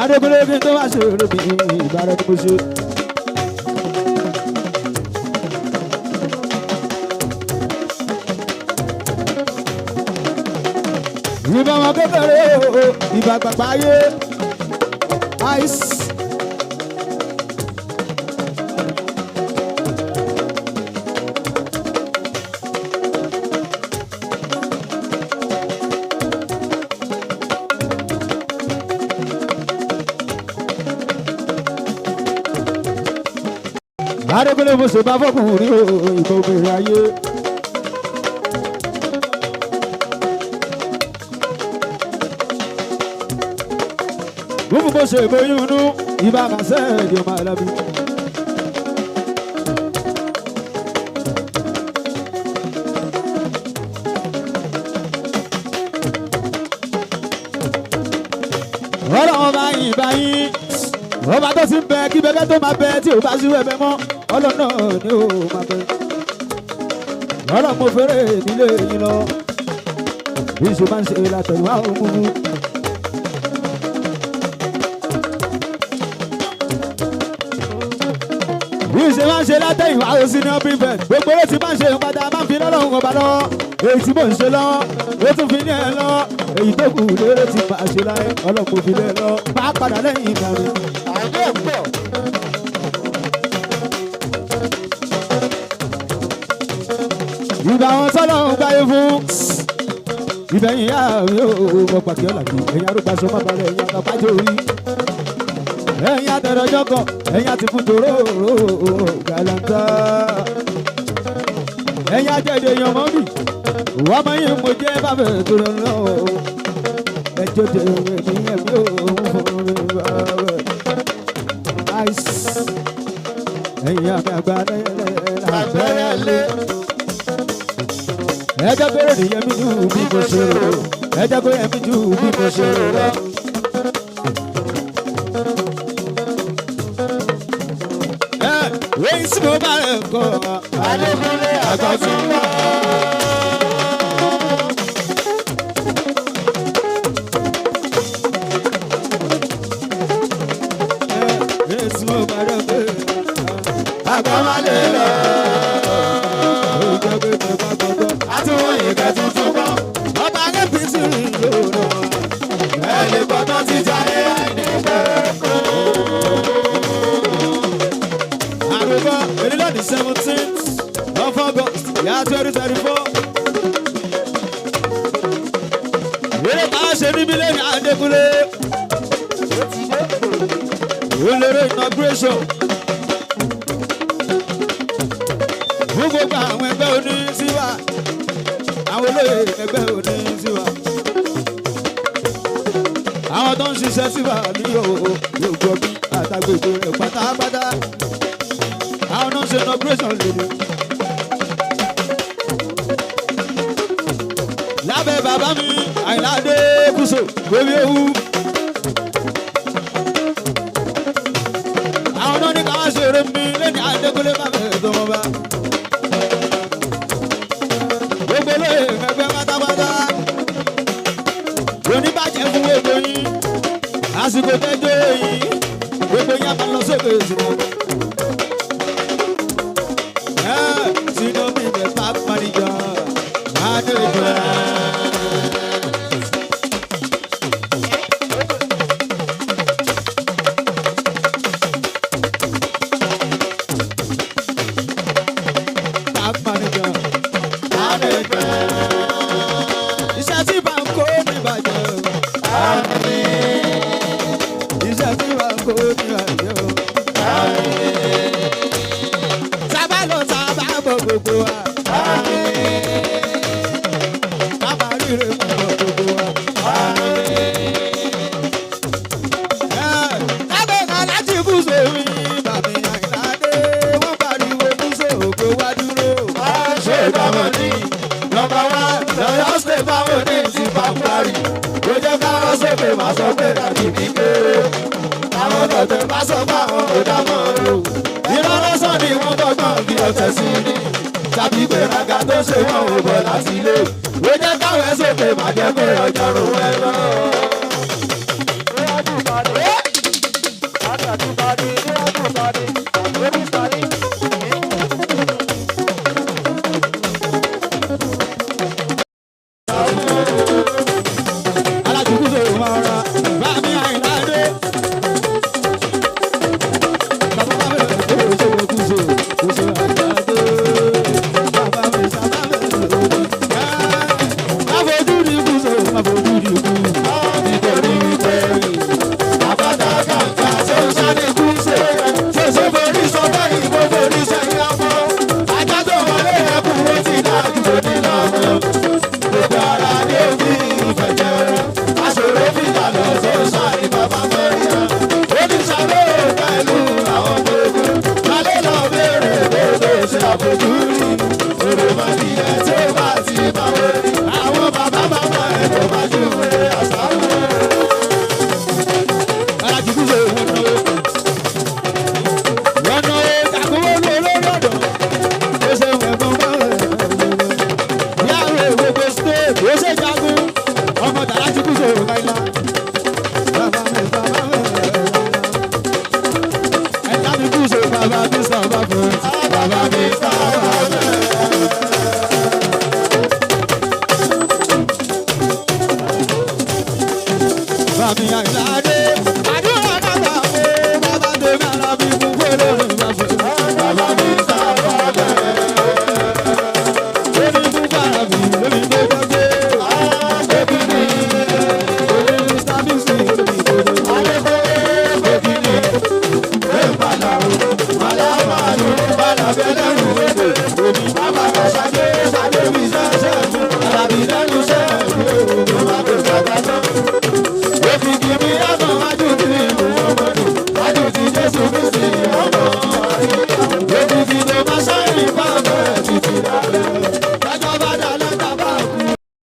Adékúnlé kí n tó wá ṣe orí mi ìbára ni mo ṣe. Ìbá wọn kékeré o, ìbá gbàgbá yé, ice. Adékúnlé mo ṣe bá fọkùnrin o, ìbá obìnrin ayé. Gbogbo bó ṣe bóyún inú ìbá kàṣẹ́ ẹ̀dì ọmọ alábí. Ọlọ́run bá yín báyìí, ọba tó ti ń bẹ kí bẹ́kẹ́ tó máa bẹ tí ò bá sí wẹ̀bẹ̀ mọ́, Ọlọ́run náà ni ó máa bẹ. Ọlọ́run mo fẹ́rẹ̀ ìdílé yín lọ, bí ṣe máa ń ṣe látẹ̀wá òmùmú. Ìṣe máa ń ṣe látẹ̀yìn wá ó sí ní ọ́bí bẹ̀. Gbogbo owó tí máa ń ṣe ìpadà máa ń fi lọ́lọ́run ọba lọ. Èyí tí mò ń ṣe lọ, ó tún fi ní ẹ lọ. Èyí tó kù lérè tí máa ṣe láyé, ọlọ́pàá fi lé lọ. Máa padà lẹ́yìn ìgbà mi. Àìdé pọ̀. Ìgbà wọn tọ́lọ́run gbáyé fún. Ìbẹ̀yìn yá mi ò mọ pàkí ọ̀là kí. Ẹ̀yin arúgbó aṣọ má balẹ̀ ẹ̀yin àgbàpájọ orí. Ẹ̀yin àtẹ̀rọ̀jọ́ kan, ẹ̀yin àti fún tòró gàlàntà. Ẹ̀yin àjẹ̀dẹ̀ èèyàn mọ́ mi, wọ́n mọ yín mo jẹ́ bàbá tó lọ lọ. Ẹjọ́ tẹ ẹ̀mí ẹ̀mí òun fún mi bàbá. Ẹ̀yin àmì àgbà Àgbẹ̀rẹ̀lé. ẹjọ́ péré nìyẹn mi jù bí mo ṣe rò. Ẹjọ́ péré mi jù bí mo ṣe rò lọ. Èyí tí mo bá rẹ̀ kọ́ Adékúnlé àgbàtúmọ̀. èyí tí mo bá rẹ̀ kọ́ Àgbàmálé lọ. ọjọ́ pé mo bá gbọ́dọ̀. Àtúwọ̀n ìkẹ́ tuntun mọ́. Ọba APC lòrò. Ẹni gbọ́dọ̀ ti jáde àìní pẹ́ẹ́kọ́. Àrùbọ̀ ènìyàn ní 17th of August yà 2024. Eré tá a ṣe níbi lẹ́yìn Adékúnlé. Olórí inauguration. Fún gbogbo àwọn ẹgbẹ́ oníṣíwá. Àwọn olóyè ẹgbẹ́ oníṣíwá. Àwọn tó ń ṣiṣẹ́ síwá ní gbogbo bí àtàgbègbè rẹ̀ pátápátá. Àwọn náà ṣe inauguration lèdè. Lábẹ́ bàbá mi, Àyìnlá Adékúso, bébí ewu. Àwọn náà ní káwá ṣeré mi lẹ́ni Adékúnlé bàbá ẹ̀dọ́ wọn bá. Gbogbo lóye ẹgbẹ́ pátápátá. Oníbàjẹ́ fún gbogbo yín. Àsìkò tẹ́jọ́ yín. Gbogbo yín á máa lọ sókè ìsìnkú. Sino mi me pack manager, manager. Pack manager, manager. Iṣẹ́ tí bá ń kó ní bàjẹ́ o. Iṣẹ́ tí bá ń kó ní bàjẹ́ o. Sábà lọ sábà bọ̀ gbogbo wa. Bàbá rírè mú bọ̀ gbogbo wa. Lábẹ́ kan láti kú sórí bàbí Àyìnládé. Wọ́n pariwo kú sóògbé wá dúró. Ṣé ìbámu ní nọ́mbà wá lọ́yọ́ ṣe báwo ní ti pàmpárì? Ó jẹ́ káwọn sókè máa sọ pé dàbí mi kéré. Àwọn tọ̀tẹ̀ bá sọ pé àwọn kò dá mọ́ ọ́rọ́. Irọ́ lọ́sàn ni wọ́n tọ́gbọ́n kí ọ̀tẹ̀ sí ní. Tàbí gbèrágà tó ṣe wọ́n ò bọ̀ láti ilé. Ó jẹ́ káwọn sókè máa jẹ́ pé ọjà rò wẹ́ lọ. fojú rí. Òrò máa di ẹ̀ tí ó bá ti máa wé. Àwọn bàbá bàbá ẹ̀ ló máa ju ẹ̀ àṣàrò. Alájùkú ṣe wọ́n náwó. Wọ́n náwó tàkùwọ́ lórí ọ̀dọ̀. Ó ṣe wẹ̀gbọ́n bá rẹ̀. Yàrá gbogbo stéèkì ó ṣe jagun. Ọmọ tàlájùkú ṣe wọ́n láìla. Bàbá mi bàbá mi. Ẹ̀dá mi kú ṣe bàbá mi sábà fún. Bàbá mi sábà bẹ̀rẹ̀. Bàbí àìláde. Àdúrà bàbá mi. Bàbá tèmi àlàbí fún fẹ́lẹ́ rẹ̀ bá fẹ́. Bàbá mi sábà bẹ̀rẹ̀. Lórí fún bàrà mi, lórí tó gbàgbé. Bébí mi, Lórí Mr. Bisi, lórí tó gbàgbé. alẹ́kọ̀ọ́ bébí mi, èèpàlà o, màlámàlú, bàlàbẹ́lẹ́rù wéde, òbí bàbá kan ṣàdé, ṣàdé mi ṣẹ́ṣẹ́ mú, àlàbí lẹ́nu ṣẹ́ mi ò, ló má tó gbàgbá tán. Òkìkí mi yàtọ̀ wájú tí mo wọ́n mọ́dún, wájú tí Jésù Kristi ọmọ àríyá.